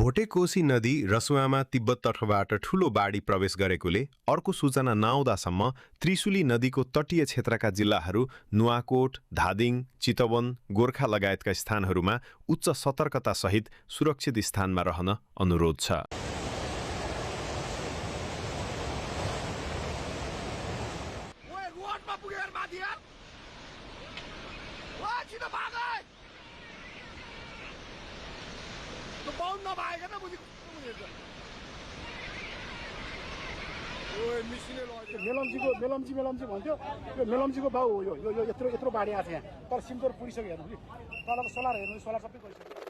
भोटेकोशी नदी रसुवामा तिब्बत तर्फबाट ठूलो बाढी प्रवेश गरेकोले अर्को सूचना नआउँदासम्म त्रिशुली नदीको तटीय क्षेत्रका जिल्लाहरू नुवाकोट, धादिङ, चितवन, गोर्खा लगायतका स्थानहरूमा उच्च सतर्कतासहित सुरक्षित स्थानमा रहन अनुरोध छ। मेलम्ची भन्थ्यो यो मेलम्चीको बाउ हो यो यत्रो बाढी आएको छ यहाँ तर सिमतोर पुगिसक्यो हेर्नु कि तलको सोलर हेर्नु सोलर सबै गरिसक्यो।